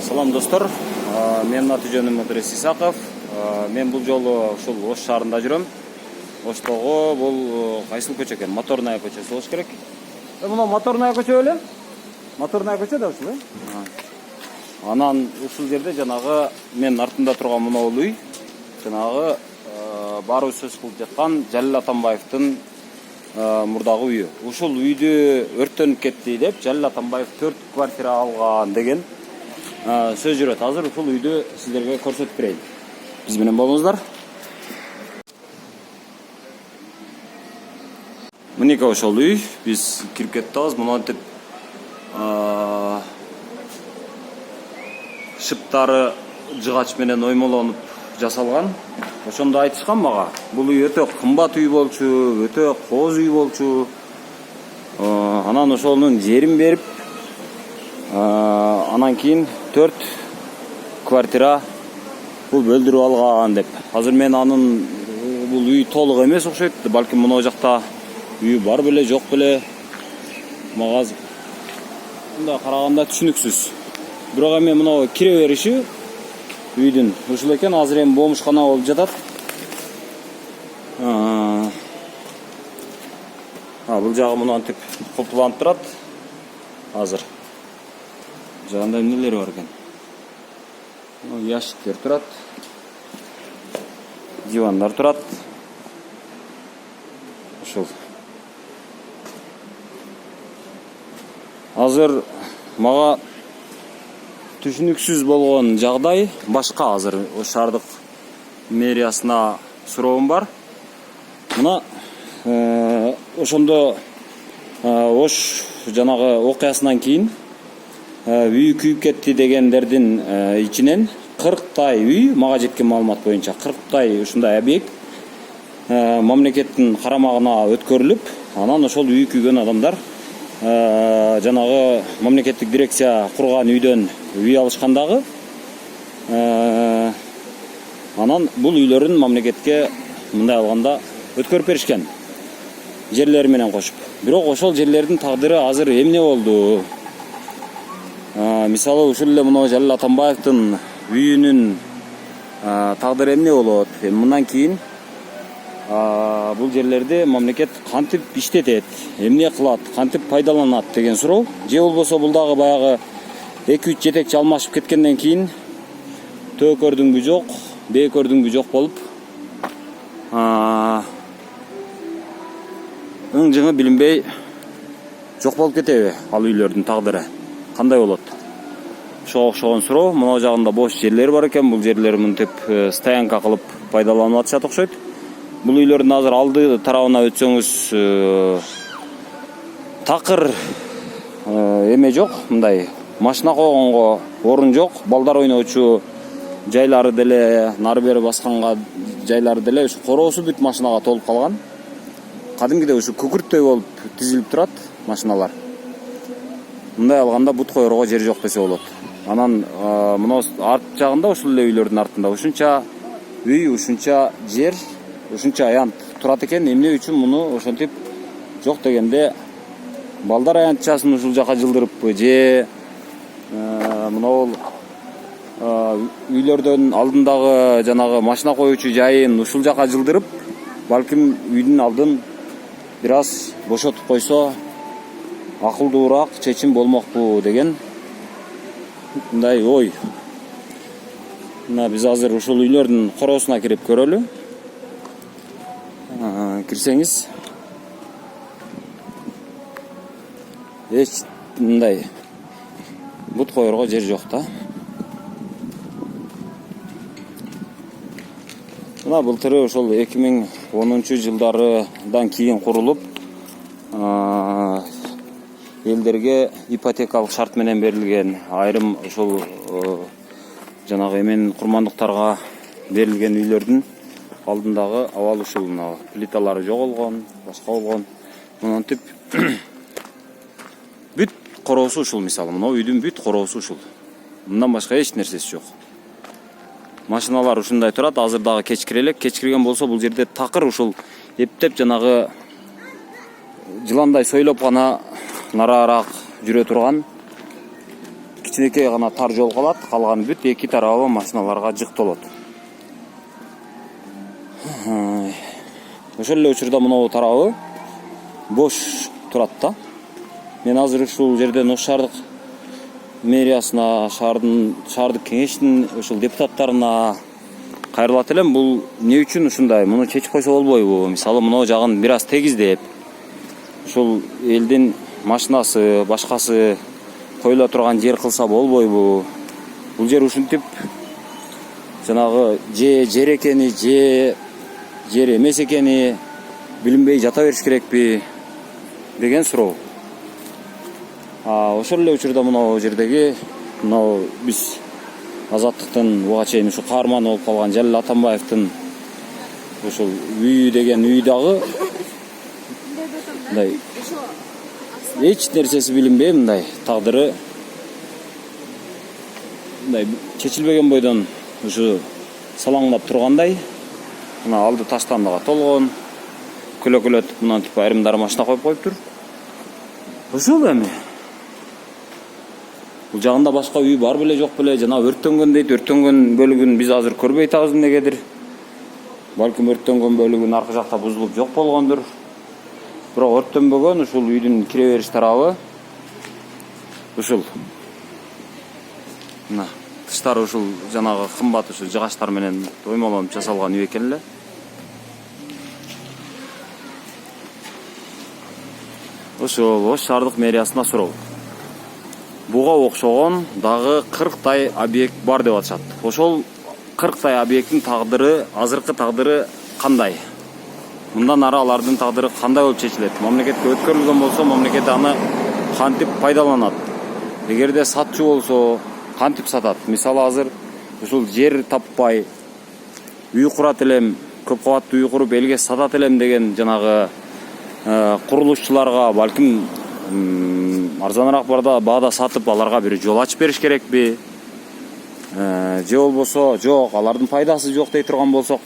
Салам достор, менин аты жөнүм Ыдырыс Исаков. Мен бул жолу ушул Ош шаарында жүрөм. Оштогу бул кайсыл көчө экен? Моторная көчөсү болуш керек. Мына Моторная көчө беле? Моторная көчө да ушул, Анан ушул жерде жанагы мен артында турган мына үй, жанагы баарыбыз сөз кылып жаткан Жалил Атамбаевдин мурдагы үйү. Ушул үйдү өрттөнүп кетти деп Жалил Атамбаев 4 квартира алган деген сөз жүрөт. Азыр ушул үйдү сиздерге көрсөтүп берейин. Биз менен болуңуздар. Мынеке ошол үй, биз кирип кеттибиз. Монтип шыптары жыгач менен оймолонуп жасалган. Ошондо айтышкан мага, бул үй өтө кымбат үй болчу, өтө кооз үй болчу. Анан ошонун жерин берип, анан кийин 4 квартира бул бөлдүрүп алган деп. Азыр мен анын бул үй толук эмес окшойт. Балким мына жакта үй бар беле, жок беле. Мага мындай караганда түшүнүксүз. Бирок эми мына кире бериши үйдүн ушул экен. Азыр эми бомушкана болуп жатат. Бул жагы монтип култуланып турат. Азыр жагында эмнелери бар экен? Ящиктер турат. Дивандар турат. Ушул. Азыр мага түшүнүксүз болгон жагдай башка. Азыр Ош шаардык мэриясына суроом бар. Мына ошондо Ош жанагы окуясынан кийин үй күйүп кетти дегендердин ичинен 40 үй, мага жеткен маалымат боюнча 40 ушундай объект мамлекеттин карамагына өткөрүлүп, анан ошол үй күйгөн адамдар жанагы мамлекеттик дирекция курган үйдөн үй алышкандагы, анан бул үйлөрүн мамлекетке мындай алганда өткөрүп беришкен, жерлери менен кошуп. Бирок ошол жерлердин тагдыры азыр эмне болду? Мисалы ушул эле мына Жалил Атамбаевдин үйүнүн тагдыры эмне болот? Мындан кийин бул жерлерди мамлекет кантип иштетет, эмне кылат, кантип пайдаланат деген суроо. Же болбосо бул дагы баягы 2-3 жетекчи алмашып кеткенден кийин төкөрдүңбү жок, бекөрдүңбү жок болуп ың-жыңы билинбей жок болуп кетеби ал үйлөрдүн тагдыры? Кандай болот? Ошого окшогон суроо. Мына жагында бош жерлер бар экен. Бул жерлер мынтип стоянка кылып пайдаланып атышат окшойт. Бул үйлөрдүн азыр алды тарабына өтсөңүз такыр эме жок, мындай машина койгонго орун жок. Балдар ойночу жайлары деле, нары бери басканга жайлары деле ушу короосу бүт машинага толуп калган. Кадимгидей ушу күкүрттөй болуп тизилип турат машиналар. Мындай алганда бут койорго жер жок десе болот. Анан мына арт жагында ушул эле үйлөрдүн артында ушунча үй, ушунча жер, ушунча аянт турат экен. Эмне үчүн муну ошентип жок дегенде балдар аянтчасын ушул жака жылдырыппы же мына үйлөрдөн алдындагы жанагы машина коючу жайын ушул жака жылдырып, балким үйдүн алдын бир аз бошотуп койсо акылдуураак чечим болмокпу деген мындай ой. Мына биз азыр ушул үйлөрдүн короосуна кирип көрөлү. Кирсеңиз эч мындай бут койорго жер жок да. Мына былтыры ошол 2010-жылдардан кийин курулуп, элдерге ипотекалык шарт менен берилген, айрым ошол жанагы эмен курмандыктарга берилген үйлөрдүн алдындагы абал ушул плиталары жоголгон, башка болгон. Монтип бүт короосу ушул, мисалы мына үйдүн бүт короосу ушул. Мындан башка эч нерсеси жок. Машиналар ушундай турат. Азыр дагы кечкирелек. Кечкирген болсо бул жерде такыр ушул эптеп жанагы жыландай сойлоп гана нараарак жүрө турган кичинекей гана тар жол калат, калганы бүт эки тарабы машиналарга жыктолот. Ошол эле учурда мына тарабы бош турат да. Мен азыр ушул жерден Ош шаардык мэриясына, шаардык кеңештин ушул депутаттарына кайрылат элем. Бул эмне үчүн ушундай? Муну чечип койсо болбойбу? Мисалы, мына жагын бир аз тегиздеп, ушул элдин машинасы, башкасы коюла турган жер кылса болбойбу? Бул жер ушинтип жанагы жер экени, жер эмес экени билинбей жата бериш керекпи деген суроо. Ошол эле учурда мына жердеги биз Азаттыктын буга чейин ушу каарманы болуп калган Жалил Атамбаевдин ушул үйү деген үй дагы мындай эч нерсеси билинбей, мындай тагдыры мындай чечилбеген бойдон ушу салаңдап тургандай. Мына алды таштандыга толгон, көлөкөлөтүп мынантип айрымдары машина коюп коюптур. Ушул эми бул жагында башка үй бар беле жок беле, жана өрттөнгөн дейт. Өрттөнгөн бөлүгүн биз азыр көрбөй атабыз эмнегедир. Балким өрттөнгөн бөлүгүн аркы жакта бузулуп жок болгондур. Бирок өрттөнбөгөн ушул үйдүн кире бериш тарабы ушул. Мына тыштары ушул жанагы кымбат ушул жыгачтар менен оймолонуп жасалган үй экен эле. Ошол Ош шаардык мэриясына суроо. Буга окшогон дагы 40 объект бар деп атышат. Ошол 40 объекттин тагдыры, азыркы тагдыры кандай? Мындан ары алардын тагдыры кандай болуп чечилет? Мамлекетке өткөрүлгөн болсо, мамлекет аны кантип пайдаланат? Эгерде сатчу болсо, кантип сатат? Мисалы, азыр ушул жер таппай үй курат элем, көп кабаттуу үй куруп элге сатат элем деген жанагы курулушчуларга балким арзаныраак баада сатып аларга бир жол ачып бериш керекпи? Же болбосо жок, алардын пайдасы жок дей турган болсок,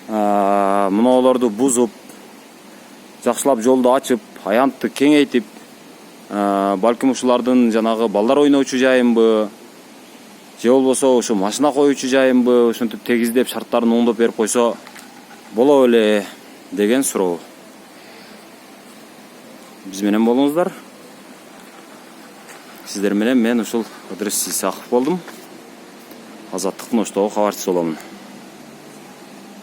мунулорду бузуп, жакшылап жолду ачып, аянтты кеңейтип, балким ушулардын жанагы балдар ойночу жайынбы, же болбосо ушу машина коюучу жайынбы, ушинтип тегиздеп шарттарын оңдоп берип койсо боло эле деген суроо. Биз менен болуңуздар. Сиздер менен мен ушул Ыдырыс Исаков болдум. Азаттыктын Оштогу кабарчысы боломун.